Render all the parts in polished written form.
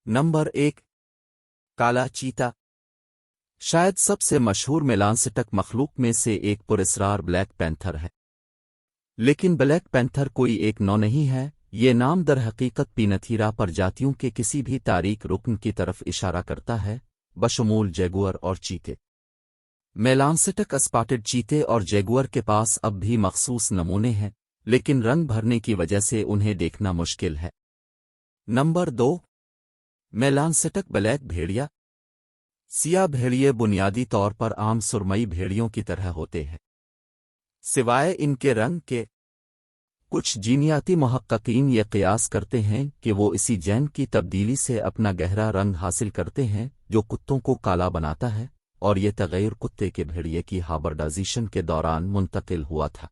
Number 1 काला चीता। शायद सबसे मशहूर मेलांसटक मखलूक में से एक पुरस्कार ब्लैक पैंथर है। लेकिन ब्लैक पैंथर कोई एक नौ नहीं है, ये नाम दर हकीकत पीनथीरा प्रजातियों के किसी भी तारीख रुकन की तरफ इशारा करता है, बशमूल जैगुअर और चीते। मेलांसटक स्पॉटेड चीते और जैगुअर के पास अब भी मखसूस नमूने हैं, लेकिन रंग भरने की वजह से उन्हें देखना मुश्किल है। नंबर 2 मेलांसटक ब्लैक भेड़िया। सिया भेड़िए बुनियादी तौर पर आम सुरमई भेड़ियों की तरह होते हैं, सिवाय इनके रंग के। कुछ जीनियाती मुहक्किकीन ये क़ियास करते हैं कि वो इसी जैन की तब्दीली से अपना गहरा रंग हासिल करते हैं जो कुत्तों को काला बनाता है, और ये तग़य्युर कुत्ते के भेड़िए की हाइब्रिडाइजेशन के दौरान मुंतकिल हुआ था।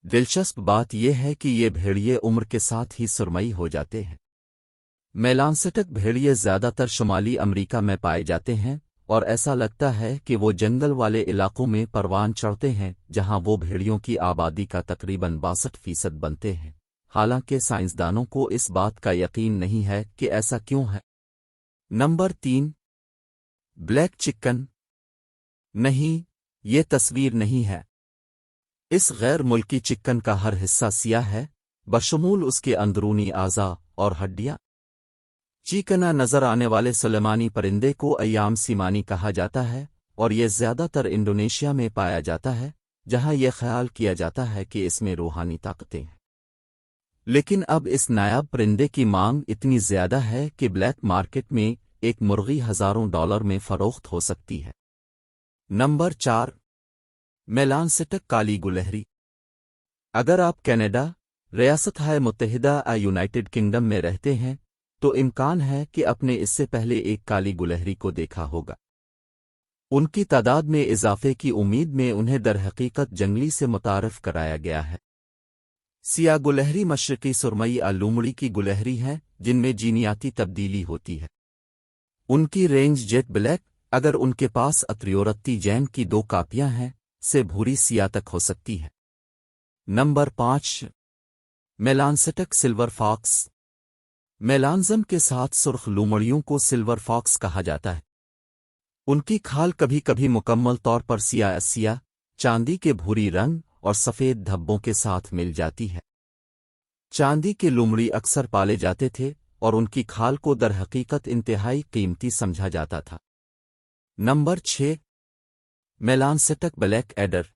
दिलचस्प बात यह है कि ये भेड़िए उम्र के साथ ही सुरमई हो जाते हैं। मेलांसटक भेड़िए ज़्यादातर शुमाली अमेरिका में पाए जाते हैं, और ऐसा लगता है कि वो जंगल वाले इलाकों में परवान चढ़ते हैं जहां वो भेड़ियों की आबादी का तकरीबन 62% बनते हैं। हालांकि साइंसदानों को इस बात का यकीन नहीं है कि ऐसा क्यों है। Number 3 black chicken. नहीं, ये तस्वीर नहीं है। इस गैर मुल्की चिकन का हर हिस्सा सियाह है, बशमूल उसके अंदरूनी आज़ा और हड्डियां। चीकना नजर आने वाले सुलेमानी परिंदे को अय्याम सीमानी कहा जाता है, और यह ज़्यादातर इंडोनेशिया में पाया जाता है, जहां यह ख्याल किया जाता है कि इसमें रूहानी ताकतें हैं। लेकिन अब इस नायाब परिंदे की मांग इतनी ज़्यादा है कि ब्लैक मार्केट में एक मुर्गी हज़ारों डॉलर में फ़रोख्त हो सकती है। नंबर 4 मेलांसटक काली गुलहरी। अगर आप कनाडा, रियासत-ए मुत्तहिदा यूनाइटेड किंगडम में रहते हैं तो इम्कान है कि आपने इससे पहले एक काली गुलहरी को देखा होगा। उनकी तादाद में इजाफे की उम्मीद में उन्हें दरहकीकत जंगली से मुतारफ कराया गया है। सिया गुलहरी मशरकी सुरमई लूमड़ी की गुलहरी है जिनमें जीनियाती तब्दीली होती है। उनकी रेंज जेट ब्लैक, अगर उनके पास अत्रियोरत्ती जैन की 2 कापियां हैं, से भूरी सिया तक हो सकती है। Number 5 melanistic silver fox. Melanism के साथ सुर्ख लूमड़ियों को सिल्वर फॉक्स कहा जाता है। उनकी खाल कभी कभी मुकम्मल तौर पर सिया चांदी के भूरी रंग और सफ़ेद धब्बों के साथ मिल जाती है। चांदी के लूमड़ी अक्सर पाले जाते थे और उनकी खाल को दरहकीकत इंतहाई कीमती समझा जाता था। Number 6 melanistic black adder.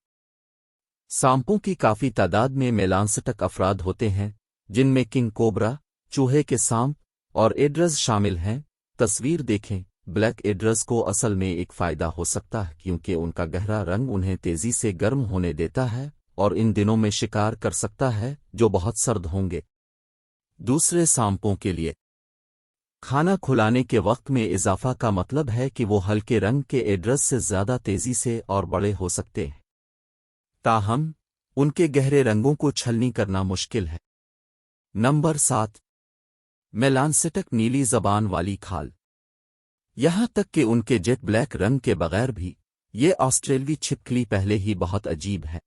सांपों की काफ़ी तादाद में मेलांसटक अफराद होते हैं, जिनमें किंग कोबरा, चूहे के सांप और एड्रस शामिल हैं। तस्वीर देखें। ब्लैक एड्रस को असल में एक फ़ायदा हो सकता है क्योंकि उनका गहरा रंग उन्हें तेज़ी से गर्म होने देता है और इन दिनों में शिकार कर सकता है जो बहुत सर्द होंगे। दूसरे सांपों के लिए खाना खुलाने के वक्त में इजाफा का मतलब है कि वो हल्के रंग के एड्रस से ज़्यादा तेज़ी से और बड़े हो सकते हैं, ताहम उनके गहरे रंगों को छलनी करना मुश्किल है। नंबर 7 मेलांसटक नीली ज़बान वाली खाल। यहां तक कि उनके जेट ब्लैक रंग के बगैर भी ये ऑस्ट्रेलवी छिपकली पहले ही बहुत अजीब है।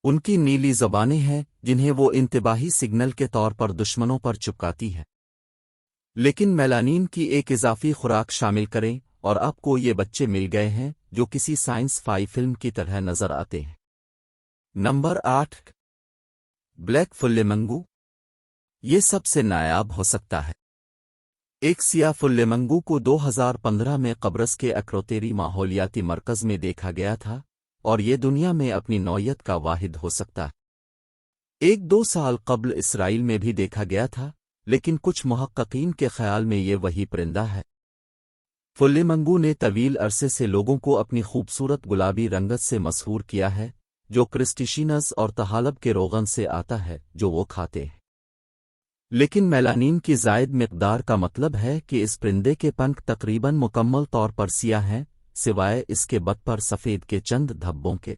उनकी नीली ज़बानें हैं जिन्हें वो इंतबाही सिग्नल के तौर पर दुश्मनों पर चिपकाती है। लेकिन मेलानिन की एक इजाफी खुराक शामिल करें और आपको ये बच्चे मिल गए हैं जो किसी साइंस फाई फिल्म की तरह नजर आते हैं। नंबर 8 ब्लैक फुल्लेमंगू। ये सबसे नायाब हो सकता है। एक सिया फुल्लेमंगू को 2015 में कब्रस के अक्रोतेरी माहौलियाती मरकज़ में देखा गया था, और ये दुनिया में अपनी नौयत का वाहिद हो सकता है। 1-2 साल कब्ल इसराइल में भी देखा गया था, लेकिन कुछ मुहक्किकीन के ख्याल में ये वही परिंदा है। फुल्लेमंगू ने तवील अरसे से लोगों को अपनी खूबसूरत गुलाबी रंगत से मशहूर किया है, जो क्रिस्टिशिनस और तहालब के रोगन से आता है जो वो खाते हैं। लेकिन मेलानिन की ज़ायद मिक़दार का मतलब है कि इस परिंदे के पंख तकरीबन मुकम्मल तौर पर सियाह हैं, सिवाय इसके बद पर सफ़ेद के चंद धब्बों के।